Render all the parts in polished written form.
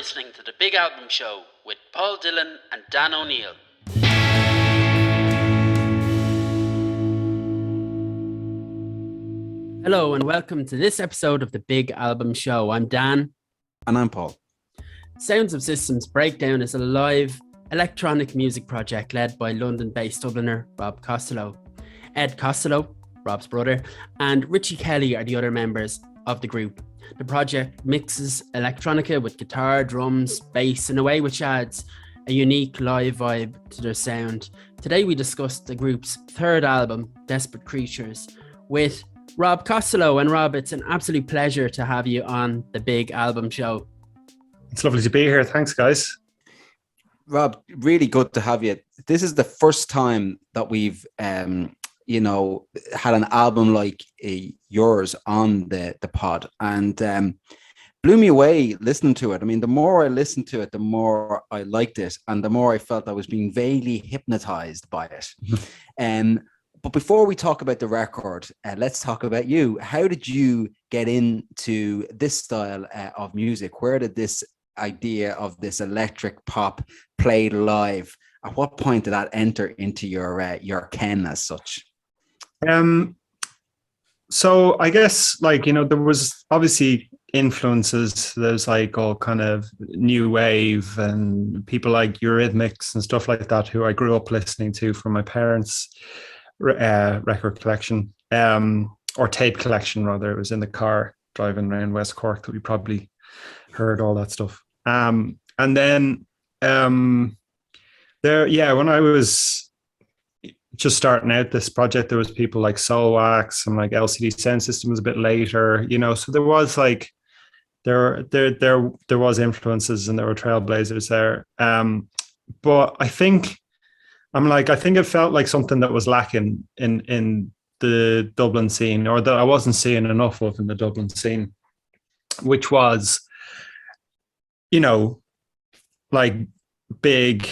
listening to The Big Album Show with Paul Dillon and Dan O'Neill. Hello and welcome to this episode of The Big Album Show. I'm Dan. And I'm Paul. Sounds of Systems Breakdown is a live electronic music project led by London-based Dubliner Rob Costello. Ed Costello, Rob's brother, and Richie Kelly are the other members of the group. The project mixes electronica with guitar, drums, bass in a way which adds a unique live vibe to their sound. Today we discussed the group's third album, Desperate Creatures, with Rob Costello. And Rob, it's an absolute pleasure to have you on The Big Album Show. It's lovely to be here. Thanks, guys. Rob, really good to have you. This is the first time that we've had an album like yours on the pod, and blew me away listening to it. I mean, the more I listened to it, the more I liked it, and the more I felt I was being vaguely hypnotized by it. But before we talk about the record, let's talk about you. How did you get into this style of music? Where did this idea of this electric pop played live, at what point did that enter into your ken as such? So I guess, there was obviously influences. There's all kind of new wave and people like Eurythmics and stuff like that, who I grew up listening to from my parents' record collection, or tape collection rather. It was in the car driving around West Cork that we probably heard all that stuff. And then when I was just starting out this project, there was people like Soulwax and LCD Sound System was a bit later, so there was there was influences and there were trailblazers there. But I think it felt like something that was lacking in the Dublin scene, or that I wasn't seeing enough of in the Dublin scene, which was, big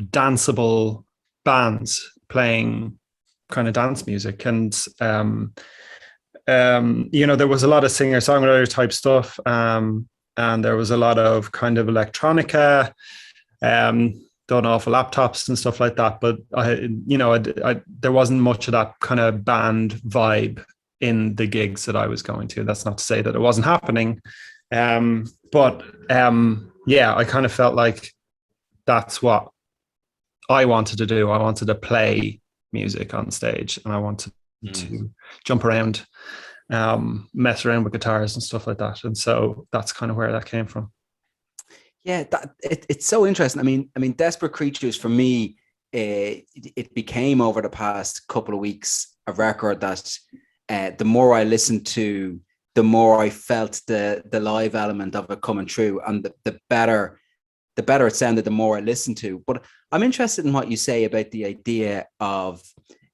danceable bands playing kind of dance music. And there was a lot of singer-songwriter type stuff, and there was a lot of kind of electronica done off of laptops and stuff like that. But there wasn't much of that kind of band vibe in the gigs that I was going to. That's not to say that it wasn't happening, but I kind of felt like that's what I wanted to do. I wanted to play music on stage, and I wanted to jump around, mess around with guitars and stuff like that. And so that's kind of where that came from. Yeah, it's so interesting. I mean, Desperate Creatures for me, it became over the past couple of weeks a record that the more I listened to, the more I felt the live element of it coming through, and the better it sounded the more I listened to. But I'm interested in what you say about the idea of,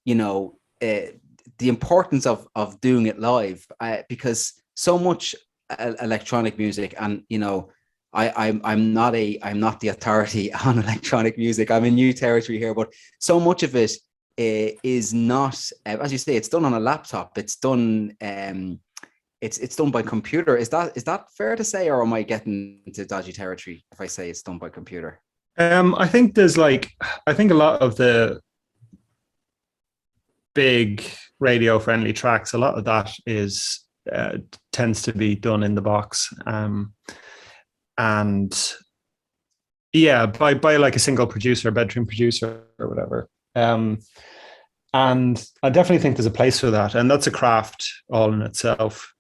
the importance of doing it live, because so much electronic music, and I'm not the authority on electronic music. I'm in new territory here, but so much of it is not, as you say, it's done on a laptop. It's done. It's done by computer. Is that fair to say, or am I getting into dodgy territory if I say it's done by computer? I think there's I think a lot of the big radio friendly tracks, a lot of that is tends to be done in the box, and by a single producer, bedroom producer or whatever. And I definitely think there's a place for that, and that's a craft all in itself.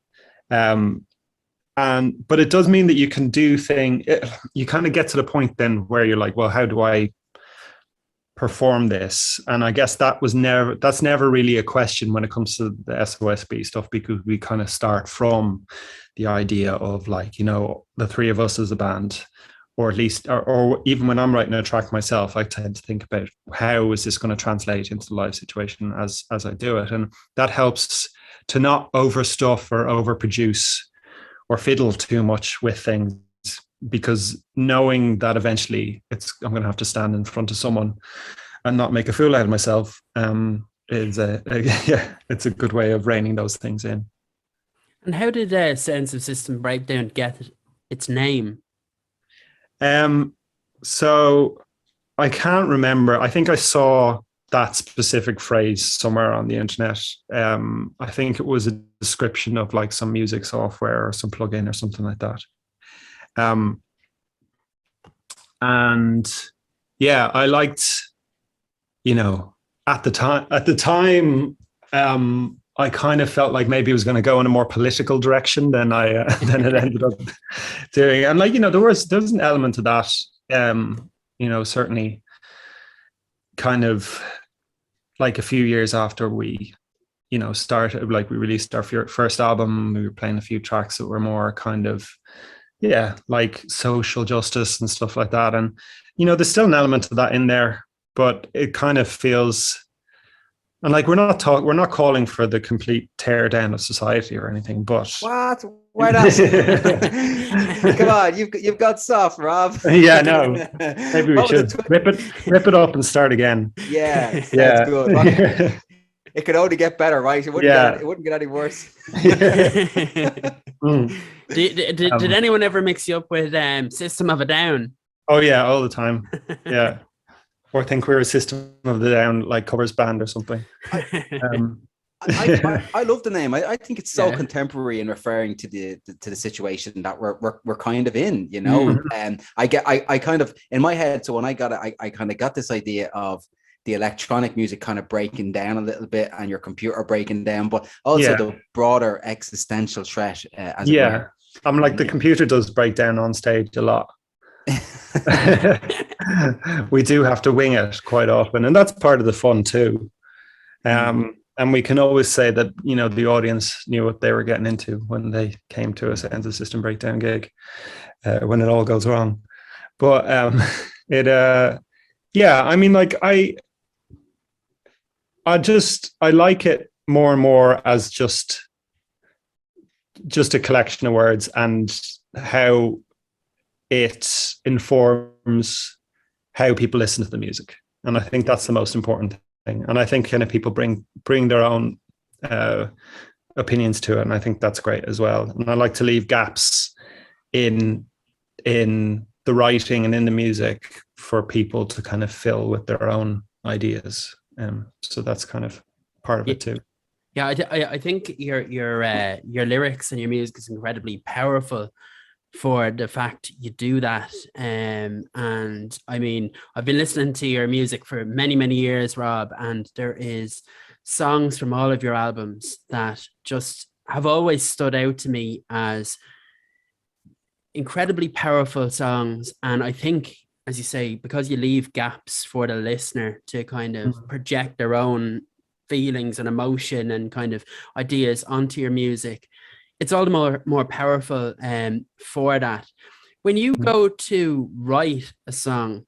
But it does mean that you can do you kind of get to the point then where you're like, well, how do I perform this? And I guess that's never really a question when it comes to the SOSB stuff, because we kind of start from the idea of the three of us as a band, or at least, or even when I'm writing a track myself, I tend to think about how is this going to translate into the live situation as I do it. And that helps to not overstuff or overproduce or fiddle too much with things, because knowing that eventually I'm going to have to stand in front of someone and not make a fool out of myself it's a good way of reining those things in. And how did Sounds of System Breakdown get its name? So I can't remember. I think I saw that specific phrase somewhere on the internet. I think it was a description of like some music software or some plugin or something like that. And yeah, I liked, at the time, I kind of felt like maybe it was going to go in a more political direction than than it ended up doing. And like, there was an element to that, certainly kind of like a few years after we, started, like we released our first album, we were playing a few tracks that were more kind of, like social justice and stuff like that. And, there's still an element of that in there, but it kind of feels, and like we're not calling for the complete tear down of society or anything, but what? Why not? Come on, you've got soft, Rob. Yeah, no. Maybe we should rip it up and start again. Yeah, that's good. Well, it could only get better, right? It wouldn't get any worse. Did anyone ever mix you up with System of a Down? Oh yeah, all the time. Yeah. Or think we're a System of the Down like covers band or something. I love the name. I think it's so contemporary in referring to the situation that we're kind of in, And I kind of in my head. So when I got it, I kind of got this idea of the electronic music kind of breaking down a little bit and your computer breaking down, but also the broader existential threat. I'm like the computer does break down on stage a lot. We do have to wing it quite often, and that's part of the fun too. And we can always say that the audience knew what they were getting into when they came to a Sounds of System Breakdown gig, when it all goes wrong. But I mean, like I like it more and more as just a collection of words and how it informs how people listen to the music. And I think that's the most important thing. And I think kind of people bring their own opinions to it. And I think that's great as well. And I like to leave gaps in the writing and in the music for people to kind of fill with their own ideas. So that's kind of part of it too. Yeah, I think your lyrics and your music is incredibly powerful for the fact you do that. And I mean, I've been listening to your music for many, many years, Rob, and there is songs from all of your albums that just have always stood out to me as incredibly powerful songs. And I think, as you say, because you leave gaps for the listener to kind of project their own feelings and emotion and kind of ideas onto your music, it's all the more powerful for that. When you go to write a song,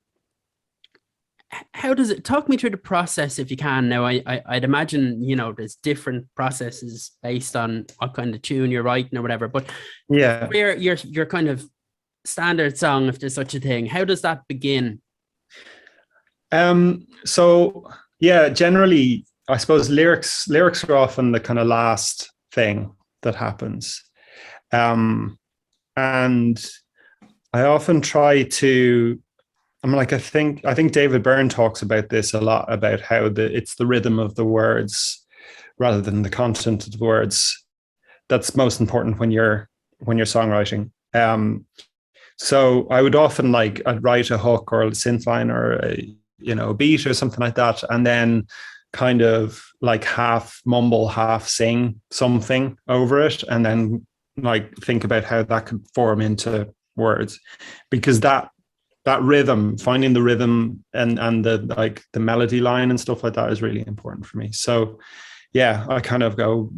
how does it, talk me through the process if you can? Now, I'd imagine, there's different processes based on what kind of tune you're writing or whatever, but where your kind of standard song, if there's such a thing, how does that begin? So yeah, generally, I suppose lyrics are often the kind of last thing that happens. And I often try to, I think David Byrne talks about this a lot, about how it's the rhythm of the words rather than the content of the words that's most important when you're songwriting. So I would often I'd write a hook or a synth line or a beat or something like that, and then kind of half mumble, half sing something over it, and then think about how that could form into words, because that rhythm, finding the rhythm and the melody line and stuff like that is really important for me. So yeah, I kind of go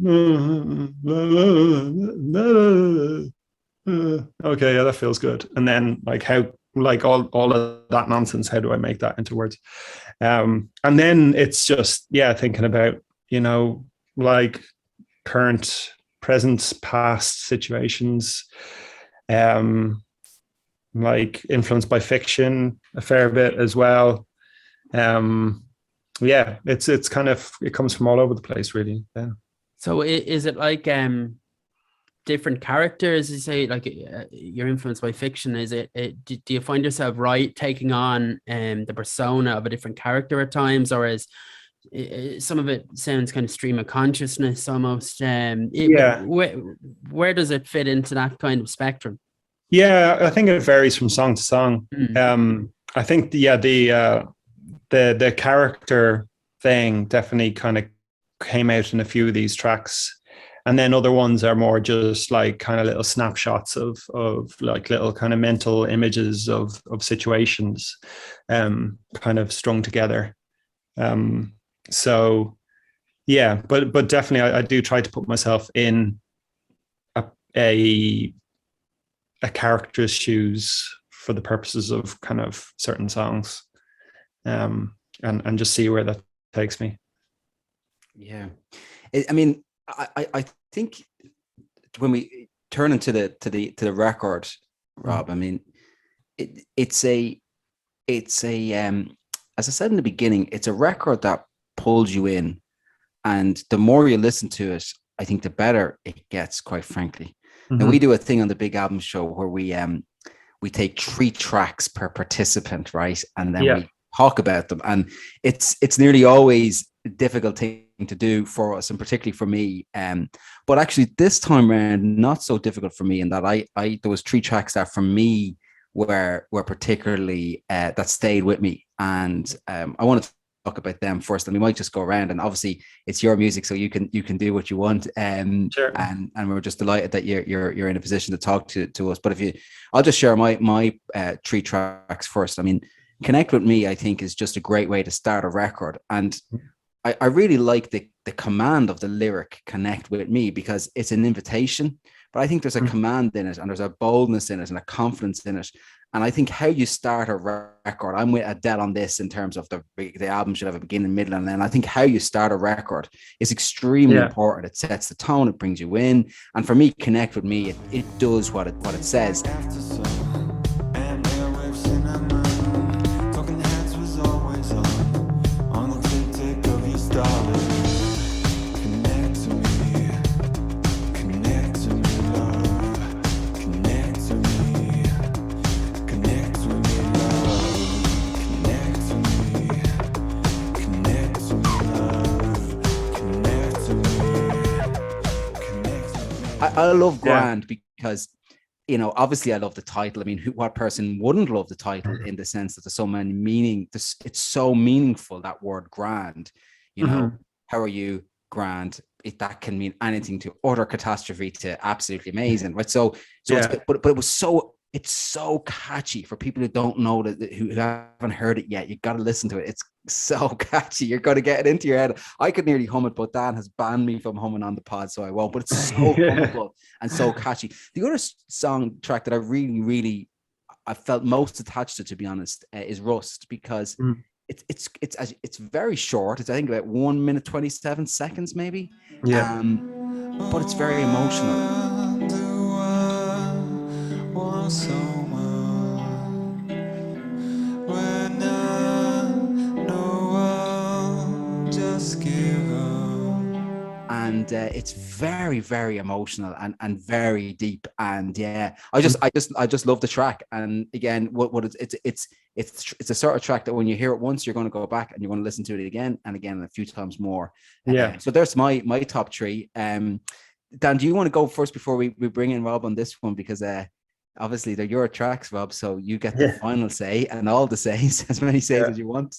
okay, yeah, that feels good, and then how all of that nonsense, how do I make that into words? And then it's just thinking about current, present, past situations, influenced by fiction a fair bit as well. It's kind of, it comes from all over the place, really. Yeah. So is it different characters? You say like you're influenced by fiction. Is it, do you find yourself taking on the persona of a different character at times, or is some of it sounds kind of stream of consciousness almost? Where does it fit into that kind of spectrum? Yeah, I think it varies from song to song. I think the character thing definitely kind of came out in a few of these tracks, and then other ones are more just like kind of little snapshots of like little kind of mental images of situations, kind of strung together. So yeah, but definitely I do try to put myself in a character's shoes for the purposes of kind of certain songs, and just see where that takes me. Yeah, I mean, I think when we turn into the record, Rob, I mean, it's a as I said in the beginning, it's a record that pulls you in, and the more you listen to it, I think the better it gets, quite frankly. And we do a thing on the Big Album Show where we take 3 tracks per participant, right? And then we talk about them. And it's nearly always a difficult thing to do for us, and particularly for me. But actually this time around, not so difficult for me, in that I there was 3 tracks that for me were particularly that stayed with me. And I wanted to talk about them first, and we might just go around, and obviously it's your music, so you can do what you want. Sure. And we're just delighted that you're in a position to talk to us. But I'll just share my 3 tracks first. I mean, Connect With Me, I think, is just a great way to start a record. And I really like the command of the lyric "Connect With Me," because it's an invitation, but I think there's a command in it, and there's a boldness in it, and a confidence in it. And I think how you start a record, I'm with Adele on this in terms of the album should have a beginning, middle, and end. I think how you start a record is extremely important. It sets the tone, it brings you in. And for me, Connect With Me, it does what it says. I love Grand because, you know, obviously I love the title. I mean, what person wouldn't love the title, in the sense that there's so many meaning. It's so meaningful, that word grand. You know, how are you, grand? That can mean anything, to utter catastrophe to absolutely amazing, right? So but it was it's so catchy for people who don't know who haven't heard it yet. You got to listen to it. It's so catchy. You're going to get it into your head. I could nearly hum it, but Dan has banned me from humming on the pod, so I won't. But it's so hummable and so catchy. The other song track that I really I felt most attached to be honest, is Rust, because it's very short. It's, I think, about 1 minute 27 seconds maybe. But it's very emotional. And it's very, very emotional and very deep. And I just love the track. And again, it's a sort of track that when you hear it once, you're going to go back and you're going to listen to it again and again and a few times more. So there's my top 3. Dan, do you want to go first before we bring in Rob on this one? Because obviously they're your tracks, Rob, so you get the final say and all the says, as many says as you want.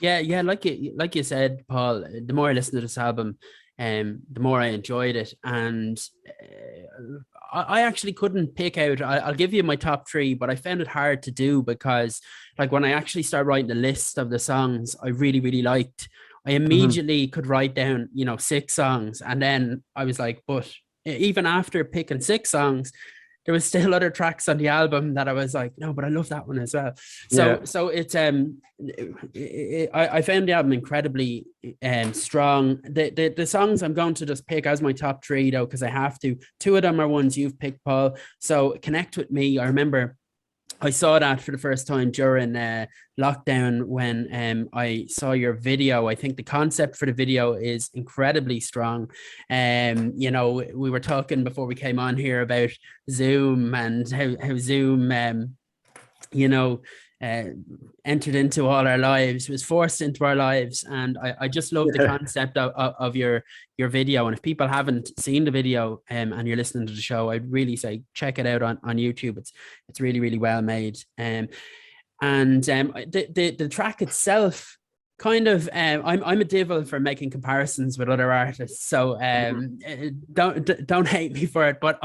Yeah, like you said, Paul, the more I listen to this album, the more I enjoyed it. And I actually couldn't pick out, I'll give you my top 3, but I found it hard to do, because like when I actually started writing the list of the songs I really liked, I immediately could write down, 6 songs. And then I was like, but even after picking 6 songs, there was still other tracks on the album that I was like, no, but I love that one as well. So it's I found the album incredibly strong. The songs I'm going to just pick as my top 3 though, because I have to. 2 of them are ones you've picked, Paul. So Connect With Me, I remember I saw that for the first time during lockdown when I saw your video. I think the concept for the video is incredibly strong. You know, we were talking before we came on here about Zoom and how Zoom, you know, uh, entered into all our lives, was forced into our lives. And I just love the concept of your video. And if people haven't seen the video and you're listening to the show, I'd really say check it out on YouTube. It's really, really well made. The track itself kind of I'm a devil for making comparisons with other artists, so don't hate me for it, but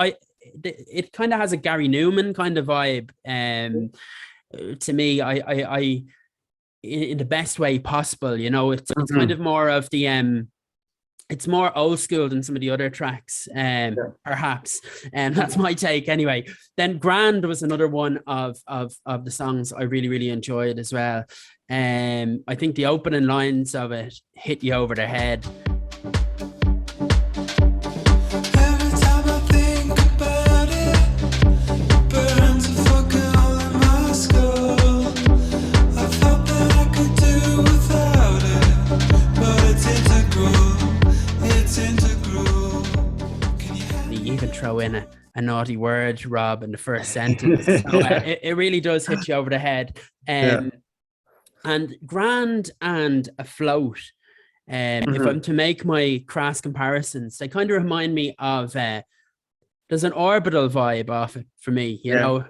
it kind of has a Gary Newman kind of vibe. To me, I in the best way possible, you know. It's kind of more of the it's more old school than some of the other tracks, perhaps. And that's my take anyway. Then Grand was another one of the songs I really, really enjoyed as well. I think the opening lines of it hit you over the head. Throw in a naughty word, Rob, in the first sentence. So, it really does hit you over the head. And Grand and Afloat, if I'm to make my crass comparisons, they kind of remind me of there's an Orbital vibe off it for me, you know.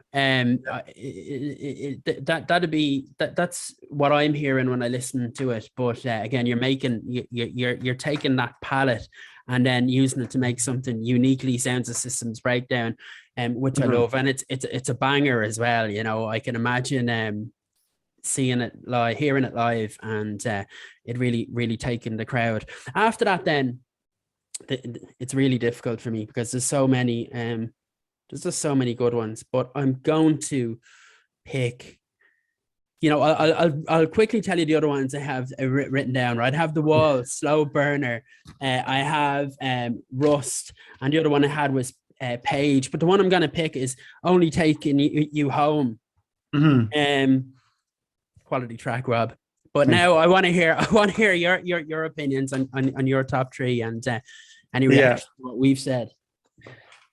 That's what I'm hearing when I listen to it. But again, you're taking that palette and then using it to make something uniquely Sounds of Systems Breakdown, which I love. And it's a banger as well, you know. I can imagine seeing it live, hearing it live, and it really taking the crowd. After that, then it's really difficult for me because there's so many, there's just so many good ones. But I'm going to pick. You know, I'll quickly tell you the other ones I have written down. Right, I have The Wall, Slow Burner. I have Rust, and the other one I had was Page. But the one I'm going to pick is Only Taking You Home. Quality track, Rob. But now I want to hear your opinions on your top three and any reaction to what we've said.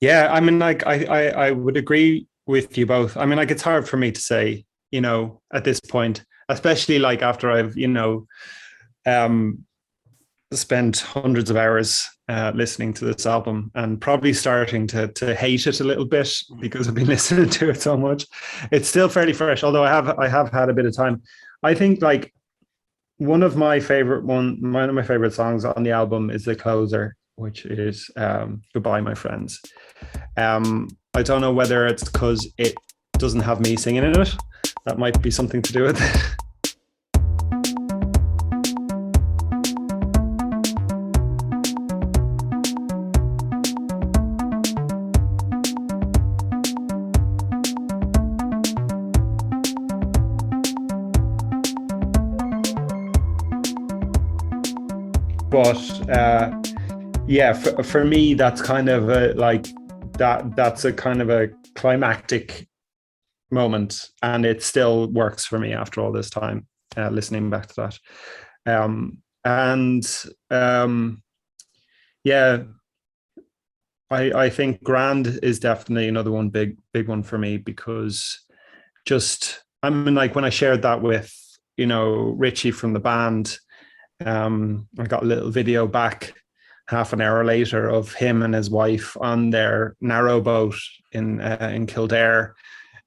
Yeah, I mean, like I would agree with you both. I mean, like it's hard for me to say, you know, at this point, especially like after I've, you know, spent hundreds of hours listening to this album and probably starting to hate it a little bit because I've been listening to it so much. It's still fairly fresh, although I have had a bit of time. I think like one of my favorite songs on the album is the closer, which is Goodbye My Friends. I don't know whether it's because it doesn't have me singing in it. That might be something to do with it. But yeah, for me, that's kind of that's a kind of a climactic moment, and it still works for me after all this time listening back to that. Yeah, I think Grand is definitely another one, big one for me, because just, I mean, like when I shared that with, you know, Richie from the band, I got a little video back half an hour later of him and his wife on their narrowboat in Kildare,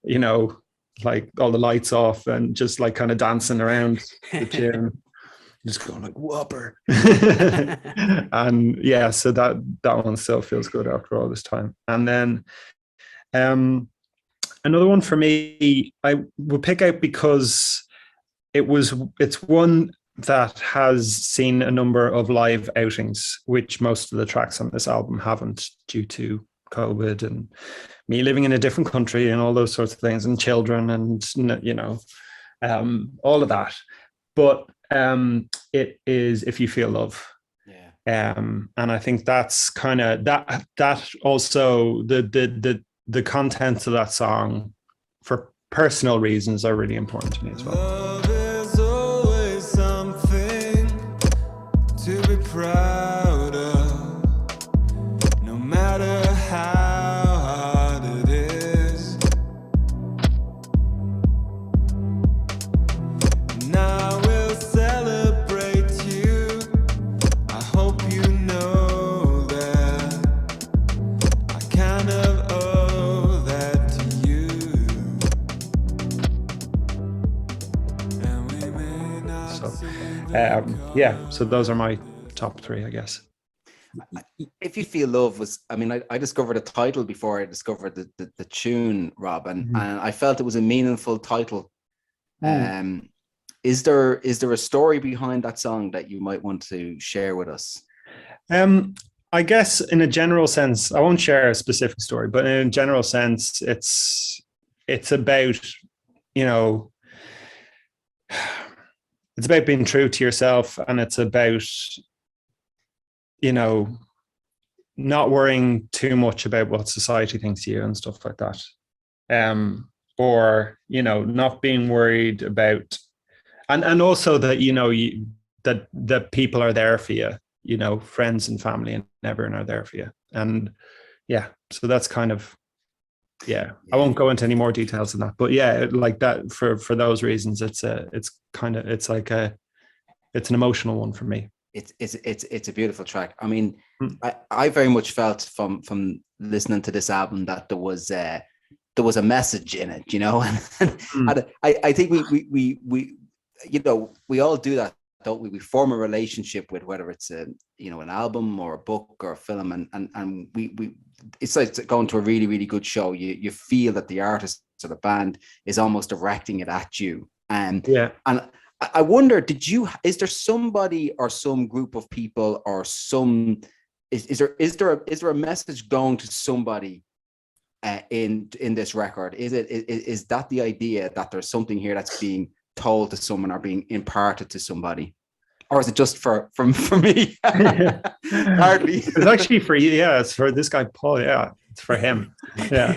you know, like all the lights off and just like kind of dancing around the tune, just going like whopper. And yeah, so that one still feels good after all this time. And then another one for me, I would pick out because it's one that has seen a number of live outings, which most of the tracks on this album haven't, due to COVID and me living in a different country and all those sorts of things, and children and, you know, all of that. But it is If You Feel Love. Yeah. And I think that's kind of that also the contents of that song, for personal reasons are really important to me as well. Love is always something to be proud of, no matter how hard it is. And I will celebrate you. I hope you know that I kind of owe that to you. And we may not see the Yeah, so those are my top three, I guess. If You Feel Love was, I mean, I discovered a title before I discovered the tune, Rob, and I felt it was a meaningful title. Is there a story behind that song that you might want to share with us? I guess in a general sense, I won't share a specific story, but in a general sense, it's about, you know, it's about being true to yourself, and it's about, you know, not worrying too much about what society thinks of you and stuff like that. Or, you know, not being worried about, and also that, you know, that people are there for you, you know, friends and family and everyone are there for you. And yeah, so that's kind of, yeah, I won't go into any more details than that, but yeah, like that, for those reasons, it's an emotional one for me. It's a beautiful track. I mean, I very much felt from listening to this album that there was a message in it, you know, and I think we you know, we all do that, don't we? We form a relationship with, whether it's an album or a book or a film, and we it's like going to a really, really good show. You feel that the artist or the band is almost directing it at you, and I wonder, is there somebody or some group of people or is there a message going to somebody in this record? Is that the idea, that there's something here that's being told to someone or being imparted to somebody, or is it just for me? Hardly. It's actually for you. Yeah, it's for this guy Paul. Yeah, it's for him. Yeah.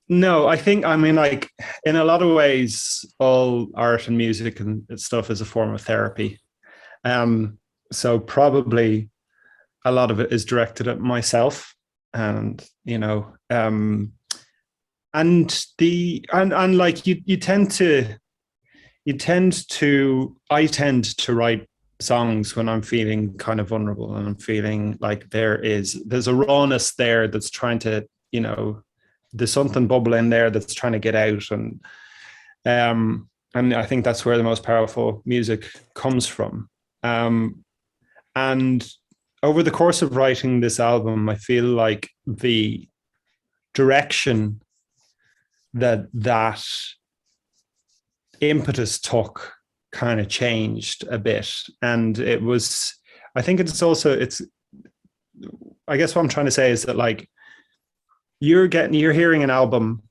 No, I think, I mean, like, in a lot of ways, all art and music and stuff is a form of therapy. So probably a lot of it is directed at myself, and, you know, like I tend to write songs when I'm feeling kind of vulnerable, and I'm feeling like there's a rawness there that's trying to, you know, there's something bubbling there that's trying to get out, and I think that's where the most powerful music comes from. And over the course of writing this album, I feel like the direction that impetus took kind of changed a bit, and I guess what I'm trying to say is that, like, you're hearing an album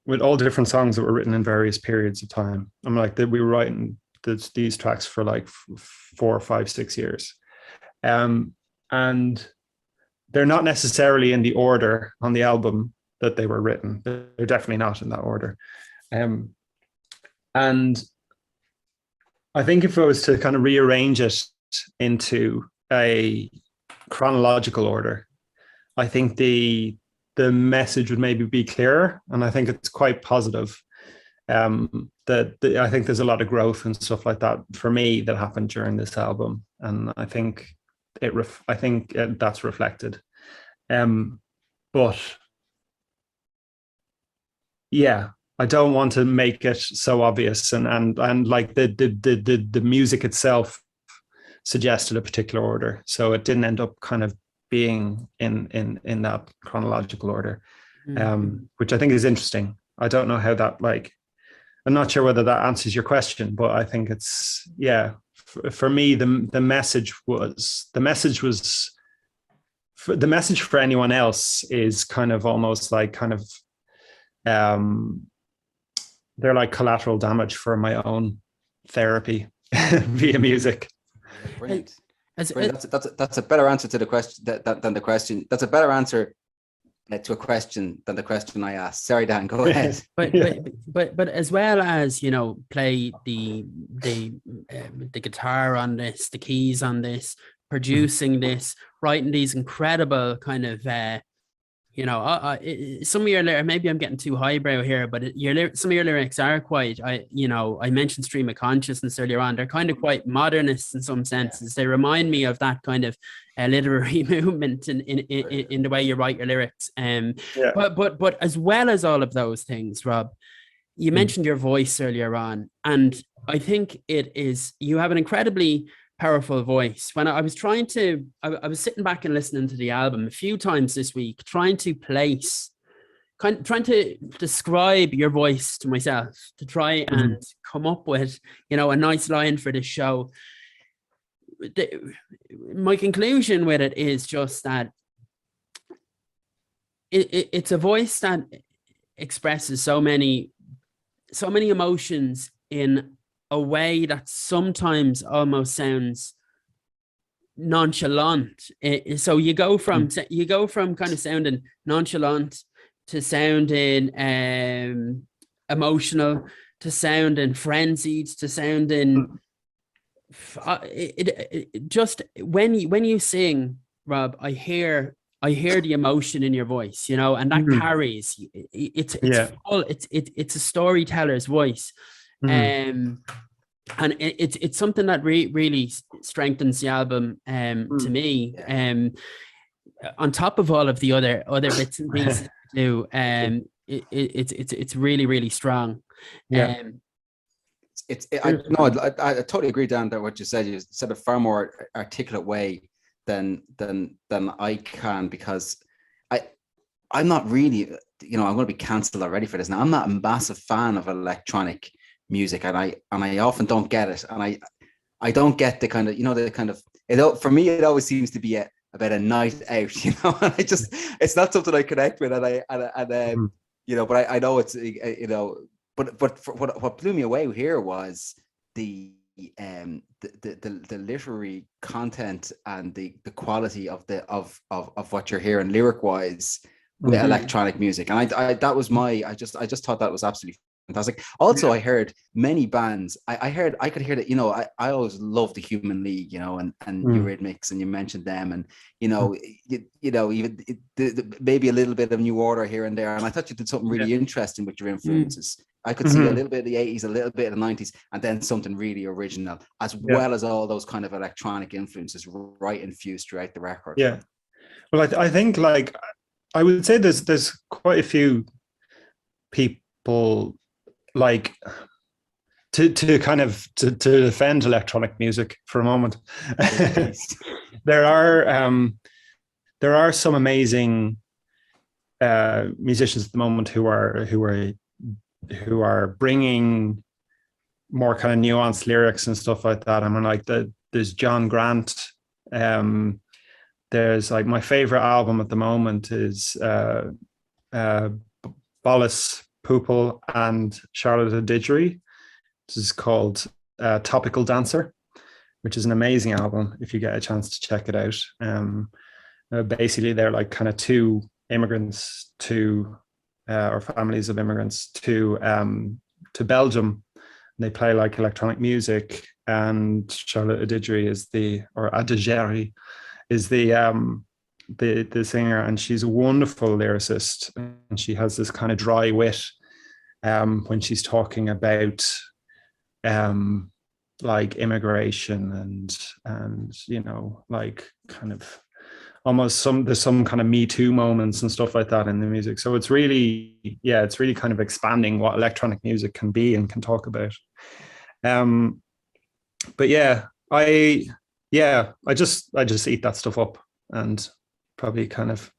with all different songs that were written in various periods of time. I'm like, that we were writing these tracks for like 4, 5, 6 years, and they're not necessarily in the order on the album that they were written. They're definitely not in that order. And I think if I was to kind of rearrange it into a chronological order, I think the message would maybe be clearer, and I think it's quite positive. I think there's a lot of growth and stuff like that for me that happened during this album, and I think that's reflected. But yeah, I don't want to make it so obvious, and like the music itself suggested a particular order, so it didn't end up kind of being in that chronological order, which I think is interesting. I don't know how that, like, I'm not sure whether that answers your question, but I think it's, yeah, for me, the message for anyone else is kind of almost like they're like collateral damage for my own therapy via music. Brilliant. That's a better answer to the question than the question. That's a better answer to a question than the question I asked. Sorry, Dan, go ahead. But as well as, you know, play the guitar on this, the keys on this, producing this, writing these incredible kind of you know, some of your lyrics, maybe I'm getting too highbrow here, but some of your lyrics are quite, you know, I mentioned stream of consciousness earlier on. They're kind of quite modernist in some senses. They remind me of that kind of literary movement in the way you write your lyrics. But as well as all of those things, Rob, you mentioned your voice earlier on, and I think you have an incredibly powerful voice. When I was trying to, I was sitting back and listening to the album a few times this week, trying to describe your voice to myself, to try and come up with, you know, a nice line for this show. My conclusion with it is just that it's a voice that expresses so many emotions in a way that sometimes almost sounds nonchalant. So you go from kind of sounding nonchalant to sounding emotional, to sounding frenzied, to sounding just when you sing, Rob, I hear the emotion in your voice, you know, and that carries. It's a storyteller's voice. And it's something that really strengthens the album to me. On top of all of the other bits and pieces too, it's really strong. I totally agree, Dan, that what you said. You said a far more articulate way than I can, because I'm not really, you know, I'm going to be cancelled already for this now. I'm not a massive fan of electronic music, and I often don't get it, and I don't get the kind of, you know, the kind of, for me it always seems to be about a night out, you know, and it's not something I connect with, and you know, but I know it's, you know, but what blew me away here was the literary content and the quality of what you're hearing lyric wise with electronic music, and I just thought that was absolutely fantastic. Also, I heard many bands. I could hear that. You know, I always loved the Human League. You know, and Eurythmics, and you mentioned them, and you know, you know, even maybe a little bit of New Order here and there. And I thought you did something really interesting with your influences. I could see a little bit of the 80s, a little bit of the 90s, and then something really original, as well as all those kind of electronic influences right infused throughout the record. Yeah. Well, I think, like, I would say there's quite a few people, like, to defend electronic music for a moment. there are some amazing musicians at the moment who are bringing more kind of nuanced lyrics and stuff like that. I mean, like, there's John Grant. There's, like, my favorite album at the moment is Bolus Pupil and Charlotte Adidgery. This is called Topical Dancer, which is an amazing album if you get a chance to check it out. Basically, they're like kind of two immigrants or families of immigrants to Belgium. They play like electronic music, and Charlotte Adidgery is the singer, and she's a wonderful lyricist, and she has this kind of dry wit when she's talking about like immigration and you know, like, kind of almost there's some kind of Me Too moments and stuff like that in the music. So it's really kind of expanding what electronic music can be and can talk about. But I just eat that stuff up and probably kind of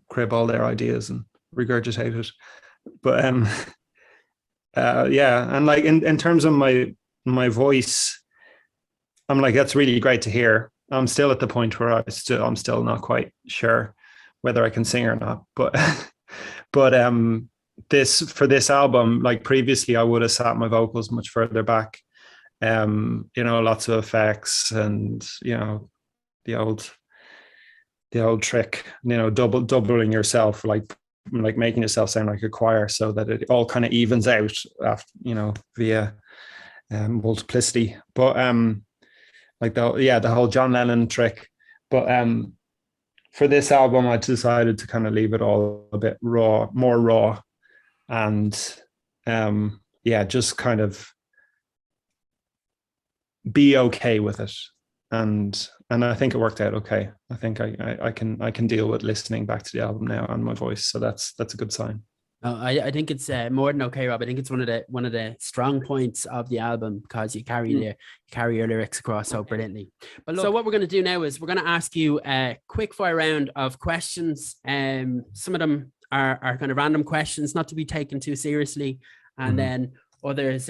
crib all their ideas and regurgitate it. But and like in terms of my voice, I'm like, that's really great to hear. I'm still at the point where I'm still not quite sure whether I can sing or not. But for this album, like previously, I would have sat my vocals much further back. You know, lots of effects and, you know, the old the old trick, doubling yourself, like making yourself sound like a choir, so that it all kind of evens out after, via multiplicity. But like the whole John Lennon trick. But for this album, I decided to kind of leave it all a bit more raw, and just kind of be okay with it. And I think it worked out okay. I think I can deal with listening back to the album now and my voice, so that's a good sign. I think it's more than okay, Rob. I think it's one of the strong points of the album, because you carry your lyrics across so brilliantly. But look, so what we're going to do now is we're going to ask you a quick fire round of questions. Some of them are kind of random questions, not to be taken too seriously, and then others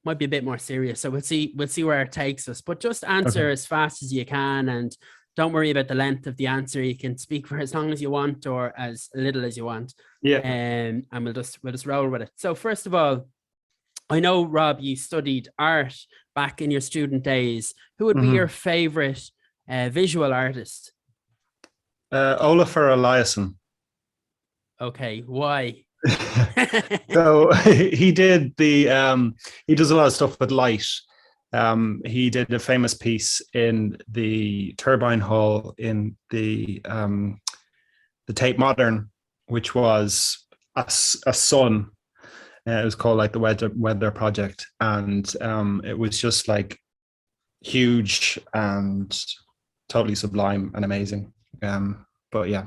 might be a bit more serious. So we'll see where it takes us. But just answer as fast as you can, and don't worry about the length of the answer. You can speak for as long as you want or as little as you want. Yeah. And we'll just roll with it. So first of all, I know, Rob, you studied art back in your student days. Who would be your favorite visual artist? Olafur Eliasson. Okay, why? So he does a lot of stuff with light. He did a famous piece in the Turbine Hall in the Tate Modern, which was a sun. It was called like the Weather Project, and it was just like huge and totally sublime and amazing. But yeah,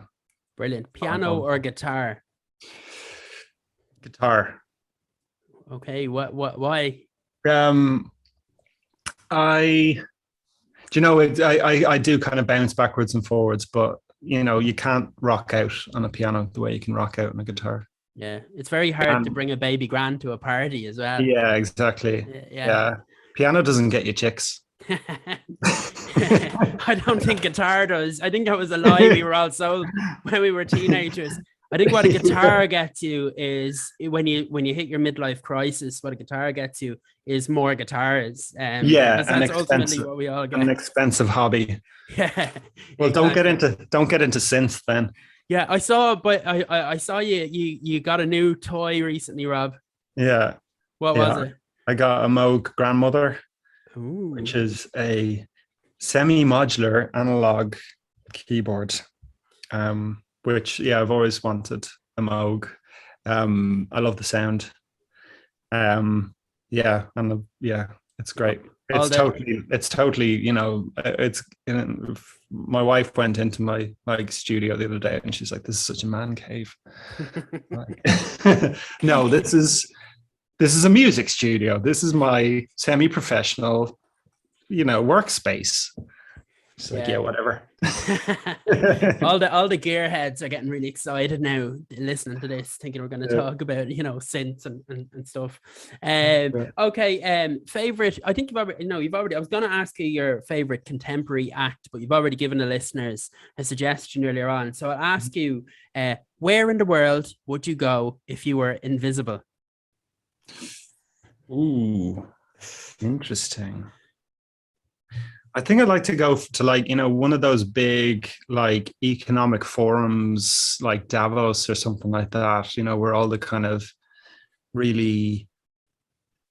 brilliant. Piano or guitar? Guitar. Okay, why? I do kind of bounce backwards and forwards, but you can't rock out on a piano the way you can rock out on a guitar. Yeah, it's very hard to bring a baby grand to a party as well. Yeah, exactly. Yeah. Piano doesn't get you chicks. I don't think guitar does. I think that was a lie we were all sold when we were teenagers. I think what a guitar gets you is when you hit your midlife crisis, what a guitar gets you is more guitars. That's ultimately what we all get. An expensive hobby. Yeah. Well, exactly. don't get into synth then. Yeah, I saw you got a new toy recently, Rob. Yeah. What was it? I got a Moog Grandmother, Ooh. which is a semi-modular analog keyboard. Which I've always wanted a Moog. I love the sound. It's great. It's totally, my wife went into my studio the other day and she's like, this is such a man cave. No, this is a music studio. This is my semi-professional, workspace. It's like, whatever. all the gearheads are getting really excited now listening to this, thinking we're going to talk about synths and stuff. Okay, favorite. I think you've already. I was going to ask you your favorite contemporary act, but you've already given the listeners a suggestion earlier on. So I'll ask you, where in the world would you go if you were invisible? Ooh, interesting. I think I'd like to go to one of those big economic forums like Davos or something like that, where all the kind of really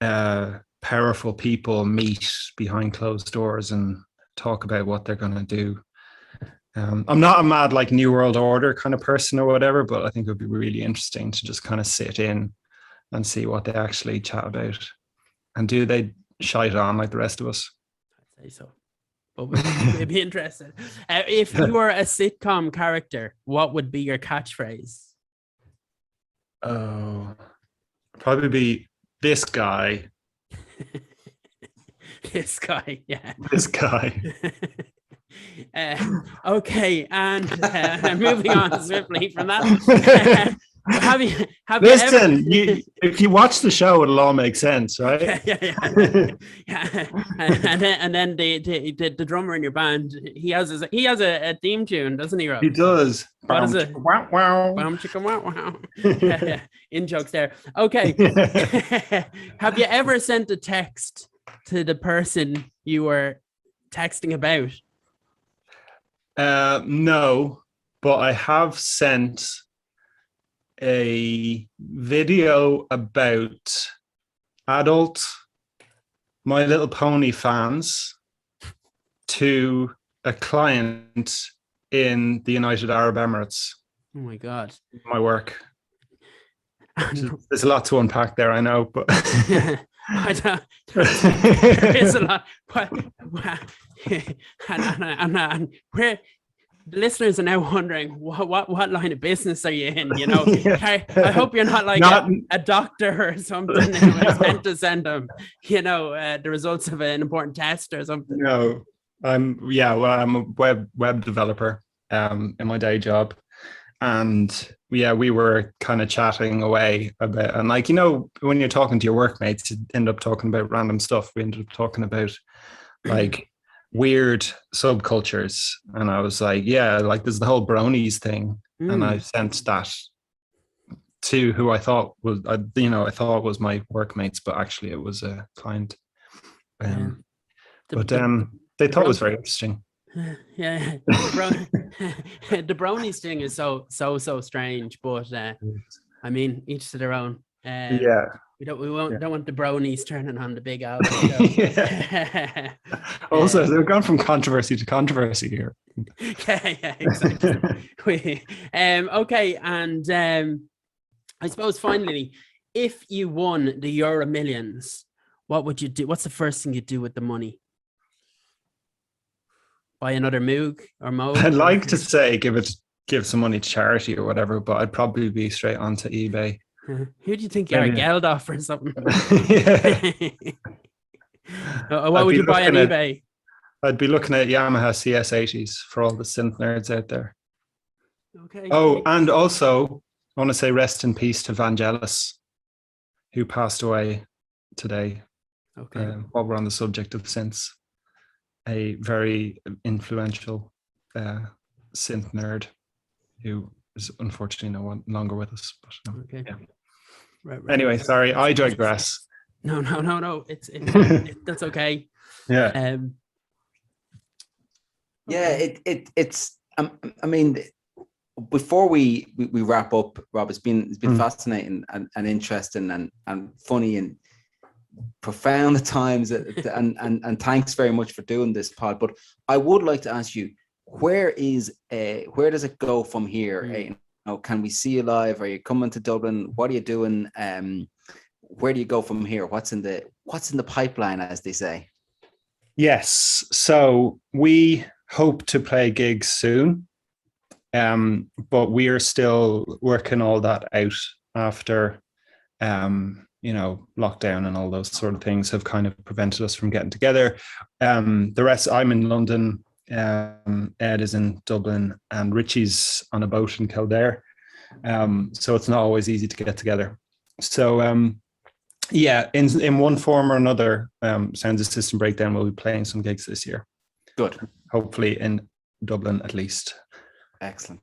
powerful people meet behind closed doors and talk about what they're going to do. I'm not a mad New World Order kind of person or whatever, but I think it would be really interesting to just kind of sit in and see what they actually chat about. And do they shite on like the rest of us? I'd say so. But we'd be interested. If you were a sitcom character, what would be your catchphrase? Oh, probably be this guy. This guy, yeah. This guy. Okay, and moving on swiftly from that. Listen, if you watch the show, it'll all make sense, right? Yeah. And then the drummer in your band, he has a theme tune, doesn't he, Rob? He does. What is it? Wow, wow. Bam, chicka, wow, wow. Yeah. In jokes there. Okay. Have you ever sent a text to the person you were texting about? No, but I have sent a video about adult My Little Pony fans to a client in the United Arab Emirates. Oh my God. My work. There's a lot to unpack there, I know, but I don't, there is a lot. But, and where the listeners are now wondering what line of business are you in? You know, Yeah. I hope you're not like a doctor or something who is meant to send them, you know, the results of an important test or something. No, I'm a web developer in my day job. And yeah, we were kind of chatting away about, and like, you know, when you're talking to your workmates, you end up talking about random stuff. We ended up talking about like weird subcultures. And I was like, yeah, like there's the whole bronies thing. And I sent that to who I thought was, I thought was my workmates, but actually it was a client. They thought it was very interesting. Yeah, the bronies thing is so strange, but I mean, each to their own. We don't want the bronies turning on the big album. Yeah. Also, they've gone from controversy to controversy here. Yeah, exactly. Okay, and I suppose finally, if you won the Euro Millions, what would you do? What's the first thing you'd do with the money? Buy another Moog or Moog? I'd like to say give some money to charity or whatever, but I'd probably be straight onto eBay. Who do you think you're, Geldof or something? What would you buy on eBay? I'd be looking at Yamaha CS80s for all the synth nerds out there. Okay. Oh, and also I want to say rest in peace to Vangelis, who passed away today. Okay. While we're on the subject of synths. A very influential synth nerd who is unfortunately no longer with us. But, okay. Yeah. Right. Anyway, sorry, I digress. No. It's that's okay. Yeah. Okay. It's. I mean, before we wrap up, Rob, it's been fascinating and interesting and funny and profound at times, and thanks very much for doing this pod. But I would like to ask you, where does it go from here? Can we see you live? Are you coming to Dublin? What are you doing? Where do you go from here? What's in the pipeline, as they say? Yes, so we hope to play gigs soon, but we are still working all that out after lockdown and all those sort of things have kind of prevented us from getting together. The rest, I'm in London, Ed is in Dublin, and Richie's on a boat in Kildare. So it's not always easy to get together. So in one form or another, Sounds of System Breakdown will be playing some gigs this year. Good. Hopefully in Dublin at least. Excellent.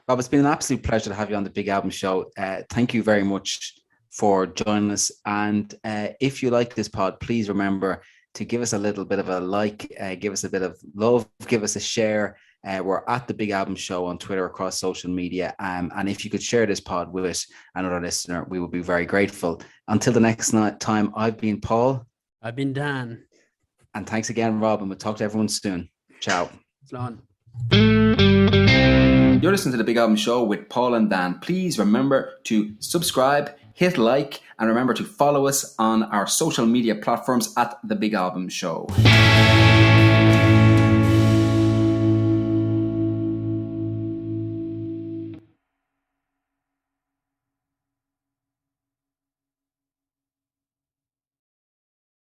Rob, it's been an absolute pleasure to have you on the Big Album Show. Thank you very much for joining us. And if you like this pod, please remember to give us a little bit of a like, give us a bit of love, give us a share. We're at the Big Album Show on Twitter, across social media. And if you could share this pod with another listener, we would be very grateful. Until the next time, I've been Paul. I've been Dan. And thanks again, Rob. And we'll talk to everyone soon. Ciao. Slán. You're listening to the Big Album Show with Paul and Dan. Please remember to subscribe, hit like, and remember to follow us on our social media platforms at The Big Album Show.